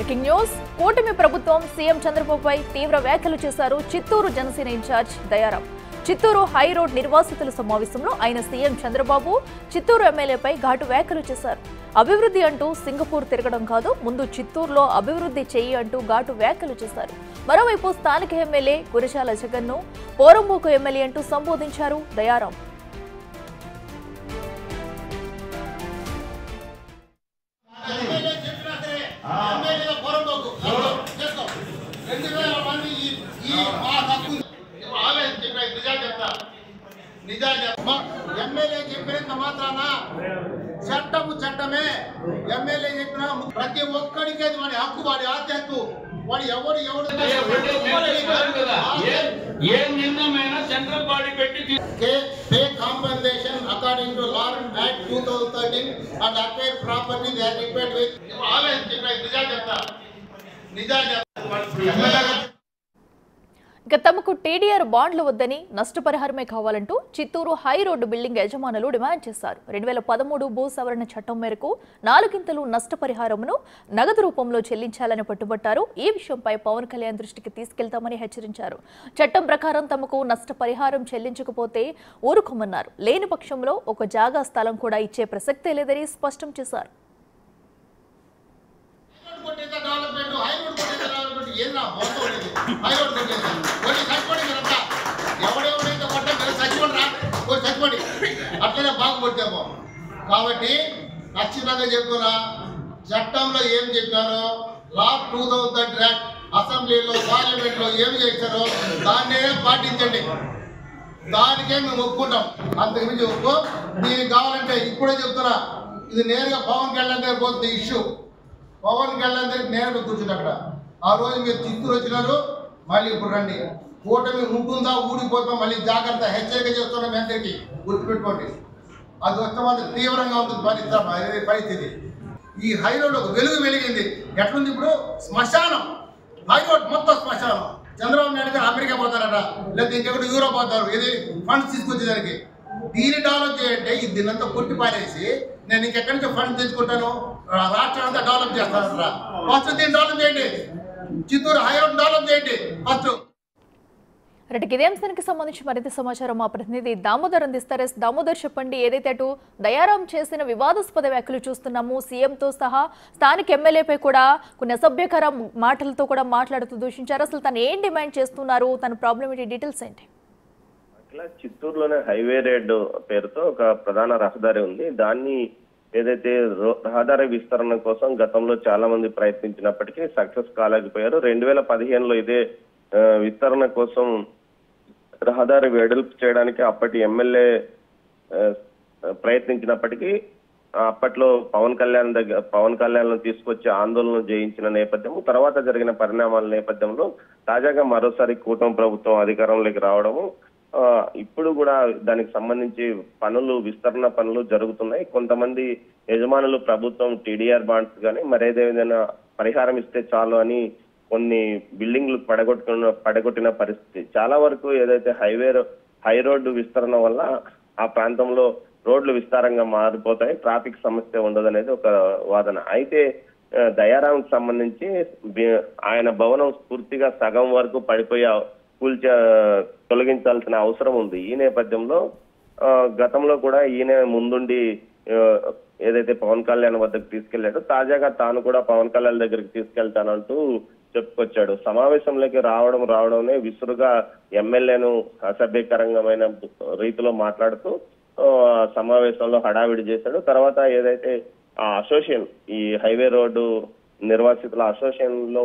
Breaking news కూటమి ప్రభుత్వం CM చంద్రబాబుపై తీవ్ర వ్యాఖ్యలు చేశారు Chittoor Janasena in charge Dayaram. Chittoor high road నిర్వాసితుల సమావేశంలో ఆయన సీఎం చంద్రబాబు చిత్తూరు ఎమ్మెల్యేపై ఘాటు వ్యాఖ్యలు చేశారు. అభివృద్ధి అంటూ సింగపూర్ తిరగడం కాదు, ముందు చిత్తూరులో అభివృద్ధి చేయి అంటూ ఘాటు వ్యాఖ్యలు చేశారు. మరోవైపు స్థానిక ఎమ్మెల్యే గురజాల జగన్ను పోరంబోకు ఎమ్మెల్యే అంటూ సంబోధించారు దయారాం. ఎమ్మెల్యే చెప్పినంత మాత్రాన చట్టము చట్టమే. ఎమ్మెల్యే చెప్పిన ప్రతి ఒక్కడికి అది వాడి హక్కు, వాడి ఆస్తి హక్కు. వాడు ఎవరు ఏ నిర్ణయమైనా సెంట్రల్ బాడీ పెట్టి pay compensation according to Law Act 2013 and acquire property they are required with. ఆవేశం చెప్పిన నిజాలు చెప్తా. ఇక తమకు టీడీఆర్ బాండ్లు వద్దని నష్టపరిహారమే కావాలంటూ చిత్తూరు హై రోడ్డు బిల్డింగ్ యజమానులు డిమాండ్ చేశారు. 2013 భూ సవరణ చట్టం మేరకు 4 నష్టపరిహారమును నగదు రూపంలో చెల్లించాలని పట్టుబట్టారు. ఈ విషయంపై పవన్ కళ్యాణ్ దృష్టికి తీసుకెళ్తామని హెచ్చరించారు. చట్టం ప్రకారం తమకు నష్టపరిహారం చెల్లించకపోతే ఊరుకోమన్నారు. లేని పక్షంలో ఒక జాగా స్థలం కూడా ఇచ్చే ప్రసక్తే లేదని స్పష్టం చేశారు. అట్లనే బాగుపడతాము కాబట్టి ఖచ్చితంగా చెప్తున్నా, చట్టంలో ఏం చెప్పారో లా 2013 యాక్ట్ అసెంబ్లీలో పార్లమెంట్లో ఏమి చేశారో దాన్నే పాటించండి. దానికే మేము ఒప్పుకుంటాం, అంతకుమించి ఒప్పు. దీనికి కావాలంటే ఇప్పుడే చెప్తున్నా, ఇది నేరుగా పవన్ కళ్యాణ్ దగ్గర పోతుంది ఇష్యూ. పవన్ కళ్యాణ్ దగ్గర నేరుగా కూర్చుంది అక్కడ. ఆ రోజు మీరు చిత్తూరు వచ్చినారు, మళ్ళీ ఇప్పుడు రండి. కూటమి ఉంటుందా ఊడిపోతాం, మళ్ళీ జాగ్రత్త హెచ్చరిక చేస్తున్నాం. మీ అందరికీ గుర్తుపెట్టుకోండి, అది వస్తే మాత్రం తీవ్రంగా ఉంటుంది పరిస్థితి. ఈ హైరోడ్ ఒక వెలిగింది. ఎట్లుంది ఇప్పుడు? శ్మశానం. హైరోడ్ మొత్తం శ్మశానం. చంద్రబాబు నాయుడు గారు అమెరికా పోతారట, లేకపోతే ఇంకెక్కడ యూరోప్ పోతారు, ఇది ఫండ్స్ తీసుకొచ్చేదానికి. దీన్ని డెవలప్ చేయంటే దీన్నంతా కొట్టి పారేసి నేను ఇంకెక్కడి నుంచి ఫండ్స్ తెచ్చుకుంటాను, రాష్ట్రం అంతా డెవలప్ చేస్తాను. ఫస్ట్ దీన్ని డెవలప్ చేయండి, చిత్తూరు హైరోడ్ డెవలప్ చేయండి ఫస్ట్. ఇదే అంశానికి సంబంధించి మరింత సమాచారం మా ప్రతినిధి దామోదర్ అందిస్తారు. దామోదర్, చెప్పండి, ఏదైతే అటు దయారాం చేసిన వివాదాస్పద వ్యాఖ్యలు చూస్తున్నాము, సీఎంతో సహా స్థానిక ఎమ్మెల్యేపై కూడా కొన్ని అసభ్యకర మాటలతో కూడా మాట్లాడుతూ దూషించారు. అసలు తను ఏం డిమాండ్ చేస్తున్నారు, తన ప్రాబ్లం ఏంటి, డీటెయిల్స్ ఏంటి? చిత్తూరులోనే హైవే రోడ్ పేరుతో ఒక ప్రధాన రహదారి ఉంది. దాన్ని ఏదైతే రహదారి విస్తరణ కోసం గతంలో చాలా మంది ప్రయత్నించినప్పటికీ సక్సెస్ కాలేకపోయారు. 2015లో ఇదే విస్తరణ కోసం రహదారి వెడల్పు చేయడానికి అప్పటి ఎమ్మెల్యే ప్రయత్నించినప్పటికీ అప్పట్లో పవన్ కళ్యాణ్ తీసుకొచ్చి ఆందోళన చేయించిన నేపథ్యం, తర్వాత జరిగిన పరిణామాల నేపథ్యంలో తాజాగా మరోసారి కూటమి ప్రభుత్వం అధికారంలోకి రావడము, ఇప్పుడు కూడా దానికి సంబంధించి విస్తరణ పనులు జరుగుతున్నాయి. కొంతమంది యజమానులు ప్రభుత్వం టీడీఆర్ బాండ్స్ కానీ మరేదేదైనా పరిహారం ఇస్తే చాలు అని కొన్ని బిల్డింగ్లు పడగొట్టిన పరిస్థితి. చాలా వరకు ఏదైతే హై రోడ్డు విస్తరణ వల్ల ఆ ప్రాంతంలో రోడ్లు విస్తారంగా మారిపోతాయి, ట్రాఫిక్ సమస్య ఉండదనేది ఒక వాదన. అయితే దయారాంకి సంబంధించి ఆయన భవనం పూర్తిగా సగం వరకు పడిపోయి తొలగించాల్సిన అవసరం ఉంది. ఈ నేపథ్యంలో గతంలో కూడా ఈయన ముందుండి ఏదైతే పవన్ కళ్యాణ్ వద్దకు తీసుకెళ్లాడో తాజాగా తాను కూడా పవన్ కళ్యాణ్ దగ్గరికి తీసుకెళ్తానంటూ చెప్పుకొచ్చాడు. సమావేశంలోకి రావడమే విసురుగా ఎమ్మెల్యేను అసభ్యకరంగమైన రీతిలో మాట్లాడుతూ సమావేశంలో హడావిడి చేశాడు. తర్వాత ఏదైతే ఆ అసోసియేషన్, ఈ హైవే రోడ్డు నిర్వాసితుల అసోసియేషన్ లో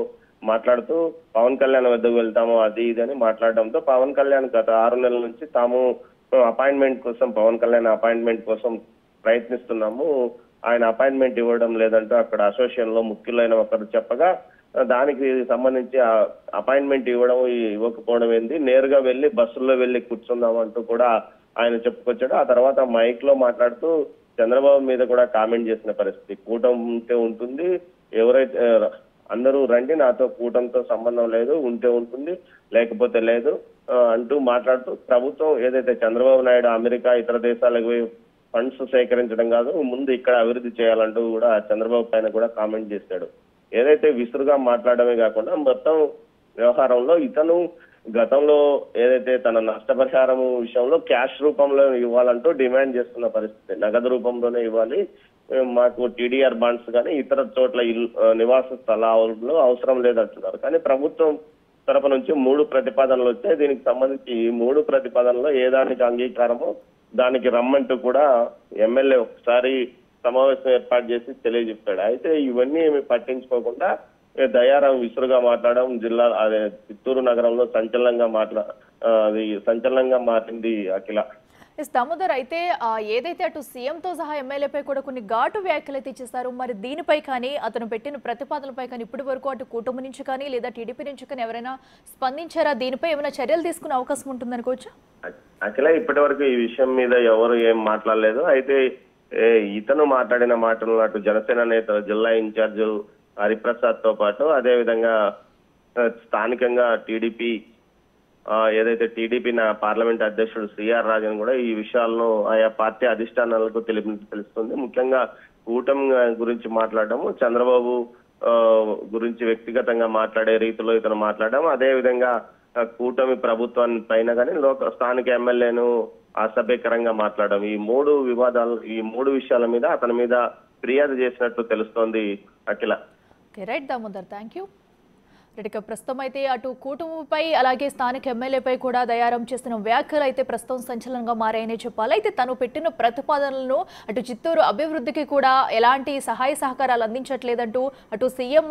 మాట్లాడుతూ పవన్ కళ్యాణ్ వద్దకు వెళ్తాము అది ఇది అని మాట్లాడడంతో పవన్ కళ్యాణ్ గత 6 నెలల నుంచి తాము పవన్ కళ్యాణ్ అపాయింట్మెంట్ కోసం ప్రయత్నిస్తున్నాము, ఆయన అపాయింట్మెంట్ ఇవ్వడం లేదంటూ అక్కడ అసోసియేషన్ లో ముఖ్యులైన ఒకరు చెప్పగా, దానికి సంబంధించి అపాయింట్మెంట్ ఇవ్వకపోవడం ఏంది, నేరుగా వెళ్లి బస్సుల్లో వెళ్లి కూర్చుందాం అంటూ కూడా ఆయన చెప్పుకొచ్చాడు. ఆ తర్వాత మైక్ లో మాట్లాడుతూ చంద్రబాబు మీద కూడా కామెంట్ చేసిన పరిస్థితి. కూటమి ఉంటే ఉంటుంది, ఎవరైతే అందరూ రండి, నాతో కూటమితో సంబంధం లేదు, ఉంటే ఉంటుంది లేకపోతే లేదు అంటూ మాట్లాడుతూ ప్రభుత్వం ఏదైతే చంద్రబాబు నాయుడు అమెరికా ఇతర దేశాలకు ఫండ్స్ సేకరించడం కాదు, ముందు ఇక్కడ అభివృద్ధి చేయాలంటూ కూడా చంద్రబాబు పైన కూడా కామెంట్ చేశాడు. ఏదైతే విసురుగా మాట్లాడమే కాకుండా మొత్తం వ్యవహారంలో ఇతను గతంలో ఏదైతే తన నష్టపరిహారం విషయంలో క్యాష్ రూపంలో ఇవ్వాలంటూ డిమాండ్ చేస్తున్న పరిస్థితి, నగదు రూపంలోనే ఇవ్వాలి, మాకు టీడీఆర్ బాండ్స్ కానీ ఇతర చోట్ల నివాస స్థలాల్లో అవసరం లేదంటున్నారు. కానీ ప్రభుత్వం తరపు నుంచి 3 ప్రతిపాదనలు వచ్చాయి. దీనికి సంబంధించి ఈ 3 ప్రతిపాదనలో ఏ దానికి అంగీకారమో దానికి రమ్మంటూ కూడా ఎమ్మెల్యే ఒకసారి సమావేశం ఏర్పాటు చేసి తెలియజెప్పాడు. అయితే ఇవన్నీ ఏమి పట్టించుకోకుండా దయారాం విసురుగా మాట్లాడడం అదే చిత్తూరు నగరంలో సంచలనంగా మారింది అఖిల. దామోదర్, అయితే ఏదైతే అటు సీఎంతో సహా ఎమ్మెల్యేపై కూడా కొన్ని ఘాటు వ్యాఖ్యలు అయితే చేశారు, మరి దీనిపై కానీ అతను పెట్టిన ప్రతిపాదనలపై కానీ ఇప్పటి వరకు అటు కూటమి నుంచి కానీ లేదా టీడీపీ నుంచి కానీ ఎవరైనా స్పందించారా? దీనిపై ఏమైనా చర్యలు తీసుకునే అవకాశం ఉంటుందనుకోవచ్చా? అఖిల, ఇప్పటి వరకు ఈ విషయం మీద ఎవరు ఏం మాట్లాడలేదు. అయితే ఇతను మాట్లాడిన మాటలు అటు జనసేన నేత జిల్లా ఇన్ఛార్జ్ హరిప్రసాద్ తో పాటు అదే విధంగా స్థానికంగా టీడీపీ ఏదైతే టీడీపీ పార్లమెంట్ అధ్యక్షుడు సిఆర్ రాజన్ కూడా ఈ విషయాలను ఆయా పార్టీ అధిష్టానాలకు తెలుస్తుంది. ముఖ్యంగా కూటమి గురించి మాట్లాడటము, చంద్రబాబు గురించి వ్యక్తిగతంగా మాట్లాడే రీతిలో ఇతను మాట్లాడడం, అదే విధంగా కూటమి ప్రభుత్వాన్ని పైన కానీ స్థానిక ఎమ్మెల్యేను అసభ్యకరంగా మాట్లాడడం, ఈ 3 విషయాల మీద అతని మీద ఫిర్యాదు చేసినట్టు తెలుస్తోంది Akhila. Right Damodar, thank you. ఇక ప్రస్తుతం అయితే అటు కూటమిపై అలాగే స్థానిక ఎమ్మెల్యేపై కూడా దయారాం చేస్తున్న వ్యాఖ్యలు అయితే ప్రస్తుతం సంచలనంగా మారాయనే చెప్పాలి. అయితే తను పెట్టిన ప్రతిపాదనలను అటు చిత్తూరు అభివృద్ధికి కూడా ఎలాంటి సహాయ సహకారాలు అందించట్లేదంటూ అటు సీఎం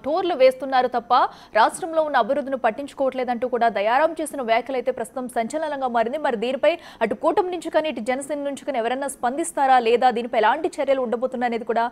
టూర్లు వేస్తున్నారు తప్ప రాష్ట్రంలో ఉన్న అభివృద్ధిని పట్టించుకోవట్లేదంటూ కూడా దయారాం చేసిన వ్యాఖ్యలు అయితే ప్రస్తుతం సంచలనంగా మారింది. మరి దీనిపై అటు కూటమి నుంచి కానీ ఇటు జనసేన నుంచి కానీ ఎవరైనా స్పందిస్తారా లేదా, దీనిపై ఎలాంటి చర్యలు ఉండబోతున్నాయి అనేది కూడా